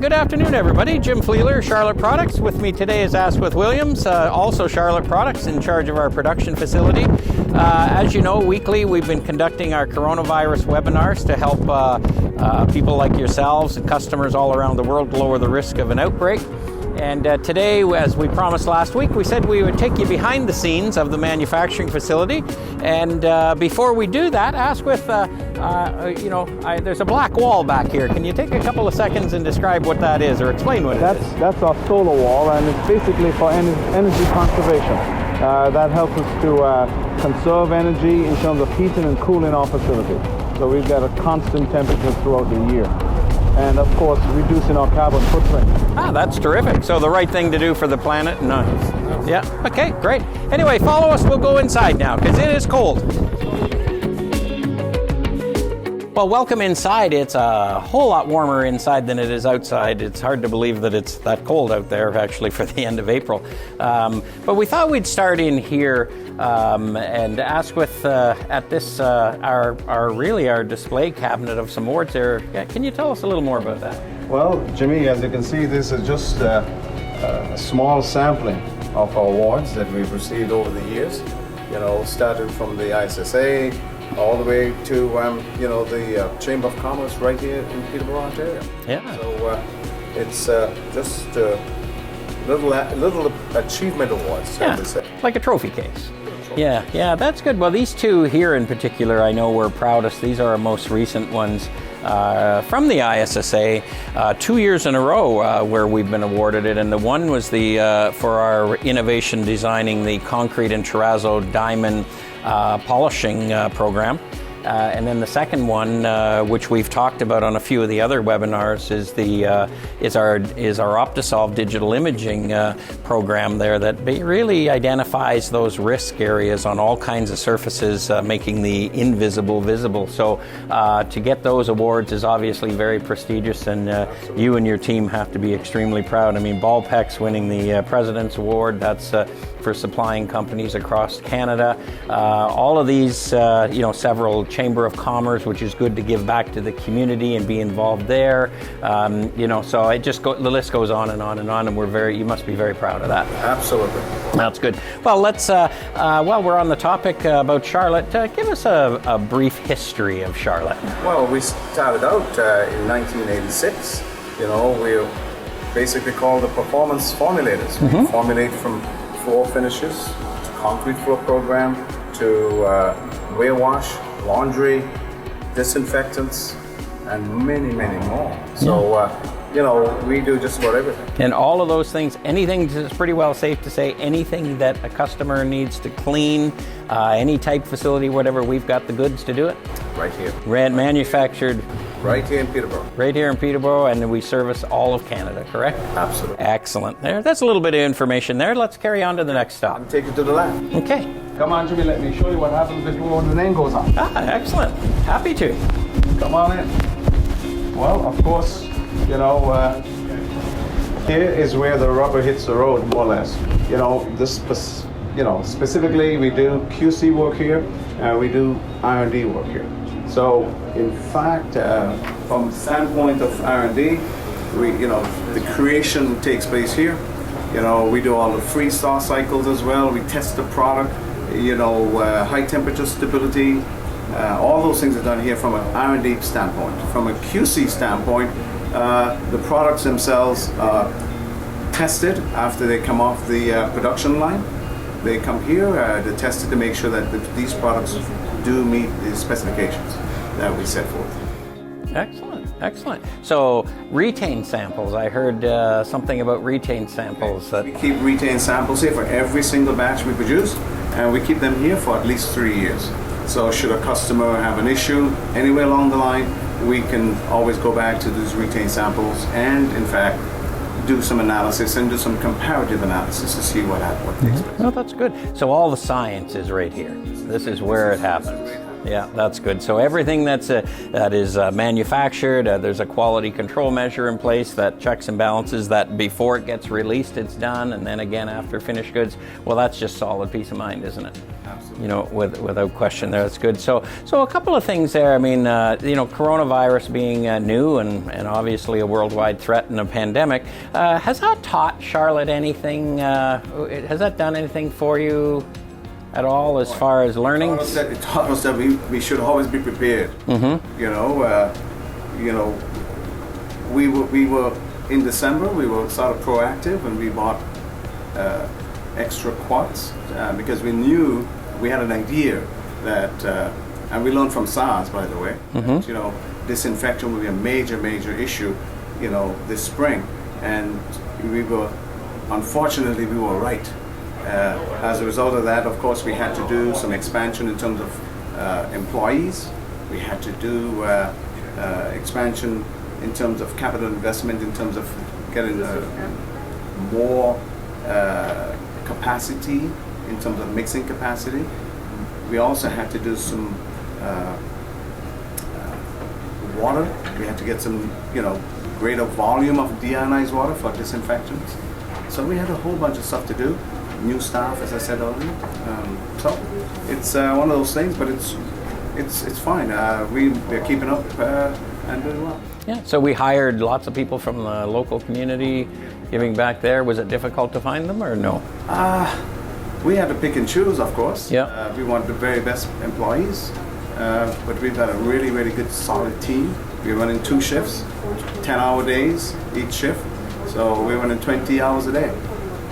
Good afternoon, everybody. Jim Flieler, Charlotte Products. With me today is Asquith Williams, also Charlotte Products, in charge of our production facility. As you know, weekly we've been conducting our coronavirus webinars to help people like yourselves and customers all around the world lower the risk of an outbreak. And today, as we promised last week, we said we would take you behind the scenes of the manufacturing facility. And before we do that, Asquith, there's a black wall back here. Can you take a couple of seconds and describe what that is, or explain what it is? That's our solar wall, and it's basically for energy conservation. That helps us to conserve energy in terms of heating and cooling our facility. So we've got a constant temperature throughout the year. And of course, reducing our carbon footprint. That's terrific. So the right thing to do for the planet. Nice. Yeah, okay, great. Anyway, follow us. We'll go inside now, because it is cold. Well, welcome inside. It's a whole lot warmer inside than it is outside. It's hard to believe that it's that cold out there, actually, for the end of April. But we thought we'd start in here and Asquith at this, our display cabinet of some awards there. Yeah, can you tell us a little more about that? Well, Jimmy, as you can see, this is just a small sampling of our awards that we've received over the years. You know, started from the ISSA, all the way to the Chamber of Commerce right here in Peterborough, Ontario. Yeah. So it's just little achievement awards, I would say. Like a trophy case. Yeah, that's good. Well, these two here in particular, I know we're proudest. These are our most recent ones from the ISSA, 2 years in a row where we've been awarded it. And the one was for our innovation designing the concrete and terrazzo diamond polishing program. And then the second one, which we've talked about on a few of the other webinars, is our OptiSolve digital imaging program there that really identifies those risk areas on all kinds of surfaces, making the invisible visible. So to get those awards is obviously very prestigious, and you and your team have to be extremely proud. I mean, Ballpex winning the President's Award, that's for supplying companies across Canada. All of these, several Chamber of Commerce, which is good to give back to the community and be involved there. So it just the list goes on and on and on, and you must be very proud of that. Absolutely. That's good. Well, let's, while we're on the topic about Charlotte, give us a brief history of Charlotte. Well, we started out in 1986. We're basically called the performance formulators. We formulate from floor finishes to concrete floor program to wear wash, laundry, disinfectants, and many, many more. So, we do just about everything. And all of those things, anything, it's pretty well safe to say, anything that a customer needs to clean, any type facility, whatever, we've got the goods to do it. Right here. Manufactured. Right here in Peterborough. Right here in Peterborough, and we service all of Canada, correct? Absolutely. Excellent. That's a little bit of information there. Let's carry on to the next stop. I'll take you to the lab. Okay. Come on, Jimmy, let me show you what happens before the name goes on. Excellent. Happy to. Come on in. Well, of course, here is where the rubber hits the road, more or less. Specifically, we do QC work here, and we do R&D work here. So, in fact, from the standpoint of R&D, the creation takes place here. We do all the freeze-thaw cycles as well. We test the product, high temperature stability. All those things are done here from an R&D standpoint. From a QC standpoint, the products themselves are tested after they come off the production line. They come here, they're tested to make sure that these products do meet the specifications that we set forth. Excellent. So retain samples, I heard something about retain samples. We keep retain samples here for every single batch we produce, and we keep them here for at least 3 years. So should a customer have an issue anywhere along the line, we can always go back to these retain samples and, in fact, do some analysis and do some comparative analysis to see what takes place. Well, that's good. So all the science is right here. This is where it happens. Yeah, that's good. So everything that is manufactured, there's a quality control measure in place that checks and balances that before it gets released, it's done, and then again after finished goods. Well, that's just solid peace of mind, isn't it? Absolutely. you know, without question there. That's good. So a couple of things there. I mean, you know, coronavirus being new and obviously a worldwide threat and a pandemic, has that taught Charlotte anything? Has that done anything for you at all as far as learning? It taught us that we should always be prepared. Mm-hmm. You know, we were in December. We were sort of proactive, and we bought extra quads because we knew we had an idea that, and we learned from SARS, by the way. Mm-hmm. That, you know, disinfection will be a major issue, you know, this spring, and unfortunately, we were right. As a result of that, of course, we had to do some expansion in terms of employees. We had to do expansion in terms of capital investment, in terms of getting more capacity, in terms of mixing capacity. We also had to do some water. We had to get some, you know, greater volume of deionized water for disinfectants. So we had a whole bunch of stuff to do. New staff, as I said earlier. So it's one of those things, but it's fine. We're keeping up and doing well. Yeah. So we hired lots of people from the local community, giving back there. Was it difficult to find them, or no? We had to pick and choose, of course. Yeah. We want the very best employees, but we've got a really good solid team. We're running 2 shifts, 10-hour days each shift. So we're running 20 hours a day.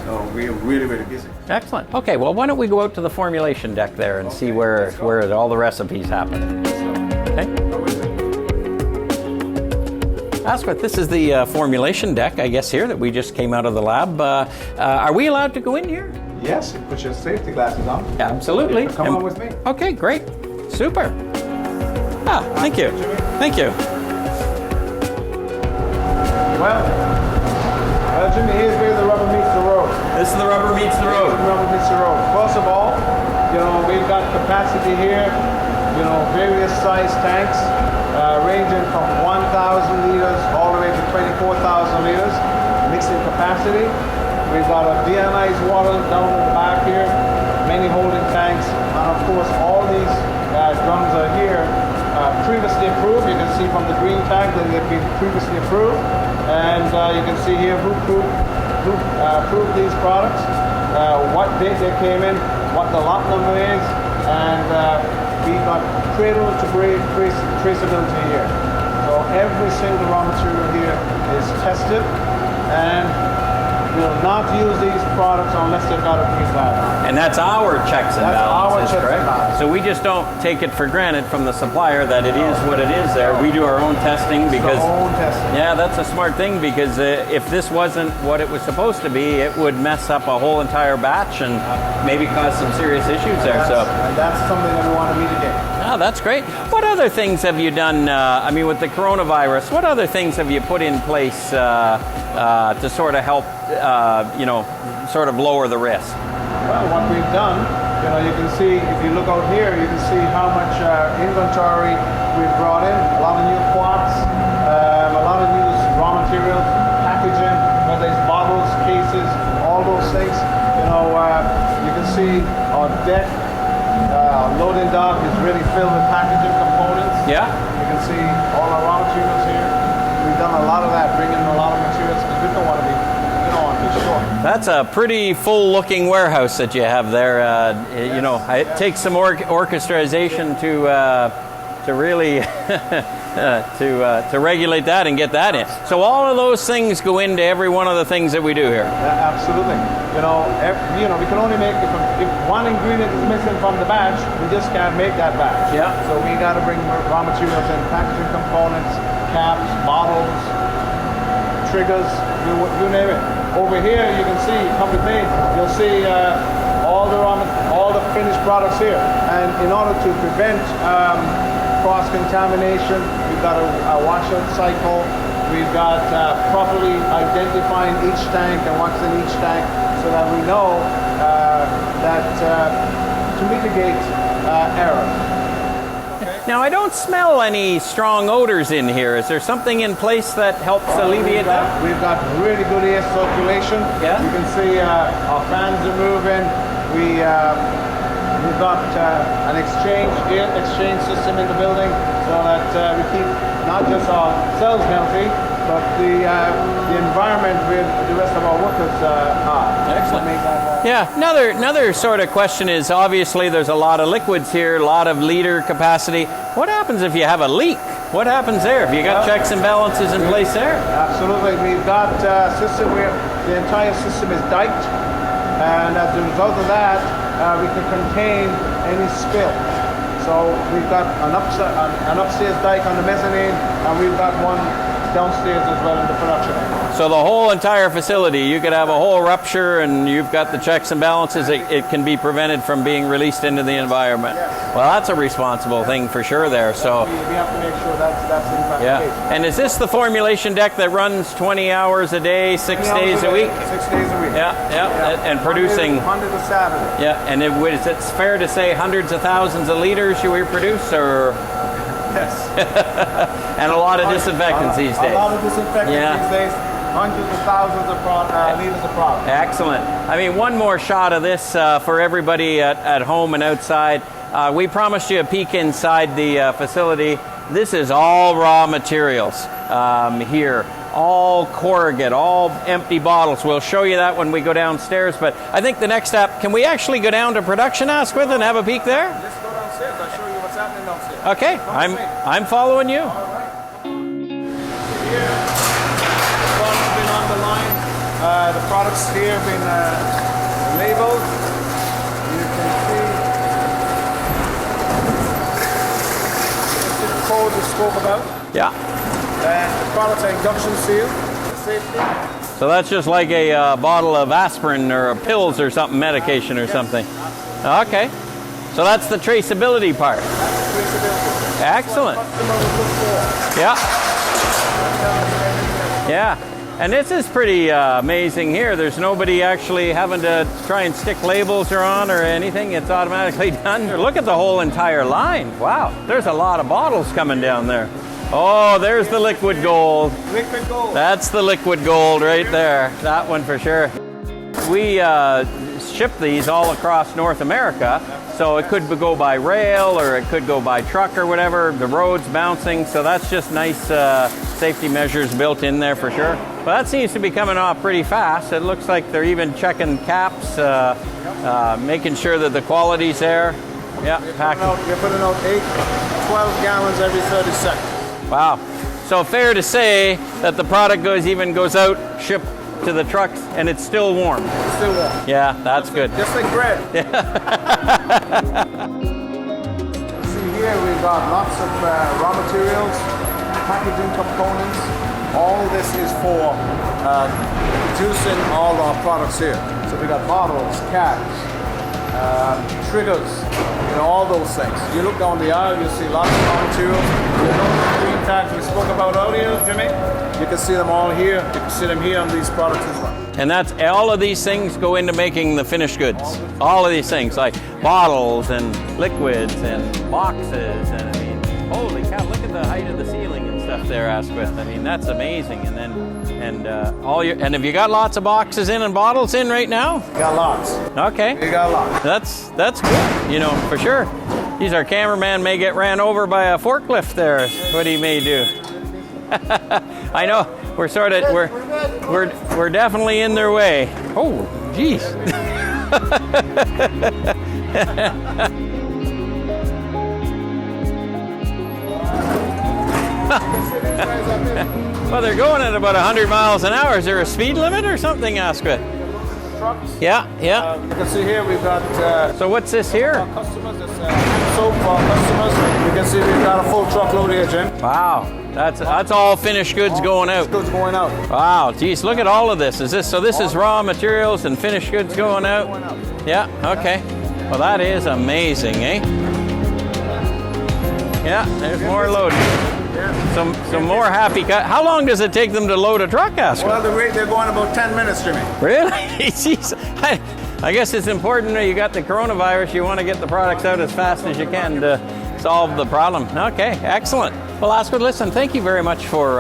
So we're really busy. Excellent. Okay, well, why don't we go out to the formulation deck there and see where all the recipes happen. Okay. Asquith, this is the formulation deck, I guess, here that we just came out of the lab. Are we allowed to go in here? Yes, put your safety glasses on. Absolutely. Come on with me. Okay, great. Super. Thank you. Thank you. Well, Jimmy, here's where the rubber meets the road. This is the rubber meets the road. Rubber meets the road. First of all, you know, we've got capacity here, you know, various size tanks, ranging from 1,000 liters all the way to 24,000 liters, mixing capacity. We've got a deionized water down in the back here, many holding tanks, and of course all these drums are here previously approved. You can see from the green tag that they've been previously approved, and you can see here who approved these products, what date they came in, what the lot number is, and we've got cradle to grave traceability here. So every single raw material here is tested, and will not use these products unless they've got a green tag on. And that's our checks and balances, correct? So we just don't take it for granted from the supplier that it is what it is there. We do our own testing because... Yeah, that's a smart thing, because if this wasn't what it was supposed to be, it would mess up a whole entire batch and maybe cause some serious issues there. And that's something that we want to mitigate. Oh, that's great. What other things have you done, I mean, with the coronavirus, what other things have you put in place to sort of help, you know, sort of lower the risk? Well, what we've done, you know, you can see, if you look out here, you can see how much inventory we've brought in. A lot of new quartz, a lot of new raw materials, packaging, whether it's bottles, cases, all those things. You know, you can see our deck, loading dock is really filled with packaging components. Yeah. You can see all our raw materials here. We've done a lot of that, bringing in a lot of materials because we don't want to be short. That's a pretty full-looking warehouse that you have there. You know, it takes some orchestration to really to regulate that and get that in. So all of those things go into every one of the things that we do here. Yeah, absolutely. You know, we can only make if one ingredient is missing from the batch, we just can't make that batch. Yeah. So we got to bring raw materials in, packaging components, caps, bottles, triggers, you name it. Over here, you can see, come with me, you'll see all the finished products here. And in order to prevent cross-contamination, we've got a washout cycle. We've got properly identifying each tank and what's in each tank, so that we know to mitigate errors. Now, I don't smell any strong odors in here. Is there something in place that helps alleviate that? We've got really good air circulation. Yeah. You can see our fans are moving. We've got an air exchange system in the building so that we keep not just ourselves healthy, but the environment with the rest of our workers are. Excellent. Make that, Yeah, another sort of question is, obviously there's a lot of liquids here, a lot of liter capacity. What happens if you have a leak? What happens there? Have you got checks and balances in place there? Absolutely. We've got a system where the entire system is diked, and as a result of that, we can contain any spill. So we've got an upstairs dike on the mezzanine, and we've got one downstairs as well in the production area. So the whole entire facility, you could have a whole rupture and you've got the checks and balances, it can be prevented from being released into the environment. Yes. Well, that's a responsible thing for sure there. So We have to make sure that's in fact the case. And is this the formulation deck that runs 20 hours a day, 6 days a week? 6 days a week. Yeah. And producing. Monday to Saturday. Yeah, and is it fair to say hundreds of thousands of liters you produce, or? Yes. And a lot of disinfectants these days. A lot of disinfectants these days. Hundreds of thousands of liters of product. Excellent. I mean, one more shot of this for everybody at home and outside. We promised you a peek inside the facility. This is all raw materials here. All corrugate, all empty bottles. We'll show you that when we go downstairs. But I think the next step, can we actually go down to production, Asquith, and have a peek there? Let's go downstairs. I'll show you what's happening downstairs. Okay, I'm following you. Here, the products have been on the line. The products here have been labeled. You can see this is the code we spoke about. Yeah. The products are induction sealed. Safety. So that's just like a bottle of aspirin or pills or something, medication or something. Okay. So that's the traceability part. That's the traceability. Excellent. That's what customers look for. Yeah. Yeah. And this is pretty amazing here. There's nobody actually having to try and stick labels on or anything. It's automatically done. Look at the whole entire line. Wow. There's a lot of bottles coming down there. Oh, there's the liquid gold. Liquid gold. That's the liquid gold right there. That one for sure. We ship these all across North America, so it could go by rail or it could go by truck or whatever. The road's bouncing, so that's just nice safety measures built in there for sure. But that seems to be coming off pretty fast. It looks like they're even checking caps, making sure that the quality's there. Yeah, You're putting out 12 gallons every 30 seconds. Wow. So fair to say that the product goes out, shipped to the trucks, and it's still warm. It's still warm. Yeah, that's good. Just like bread. See here we've got lots of raw materials, packaging components. All this is for producing all our products here. So we've got bottles, caps, triggers, all those things. You look down the aisle, you see lots of raw materials. The green tags we spoke about earlier, Jimmy, you can see them all here. You can see them here on these products as well. And that's all of these things go into making the finished goods. All of these things, like bottles and liquids and boxes, and I mean, holy cow! Look at the height of the ceiling and stuff there, Asquith. I mean, that's amazing. And then, and have you got lots of boxes in and bottles in right now? We got lots. Okay. We got lots. That's good. For sure. Geez, our cameraman may get ran over by a forklift there. What he may do. I know we're definitely in their way. Oh, geez. Well, they're going at about 100 miles an hour. Is there a speed limit or something, Asquith? Trucks. Yeah. You can see here we've got. So what's this here? Our customers, it's soap for our customers. You can see we've got a full truckload here, Jim. Wow, that's all finished goods going out. Goods going out. Wow, geez, look at all of this. This is raw materials and finished goods going out? Yeah, okay. Well, that is amazing, eh? Yeah, there's more loading. Some more happy cut. How long does it take them to load a truck, Asquith? Well, the rate they're going about 10 minutes, Jimmy. Really? Jeez. I guess it's important that you got the coronavirus. You want to get the products out as fast as you can to solve the problem. Okay, excellent. Well, Asquith, listen, thank you very much for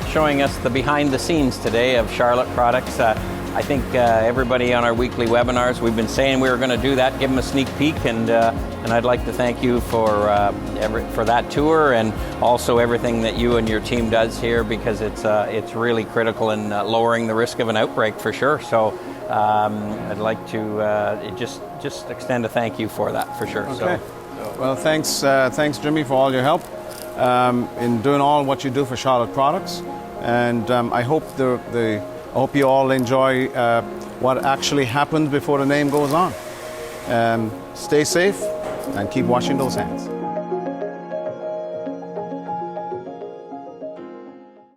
showing us the behind the scenes today of Charlotte Products. I think everybody on our weekly webinars, we've been saying we were going to do that, give them a sneak peek, and I'd like to thank you for that tour, and also everything that you and your team does here, because it's really critical in lowering the risk of an outbreak for sure. So I'd like to just extend a thank you for that for sure. Okay. Well, thanks Jimmy, for all your help in doing all what you do for Charlotte Products, and I hope I hope you all enjoy what actually happened before the name goes on. Stay safe and keep washing those hands.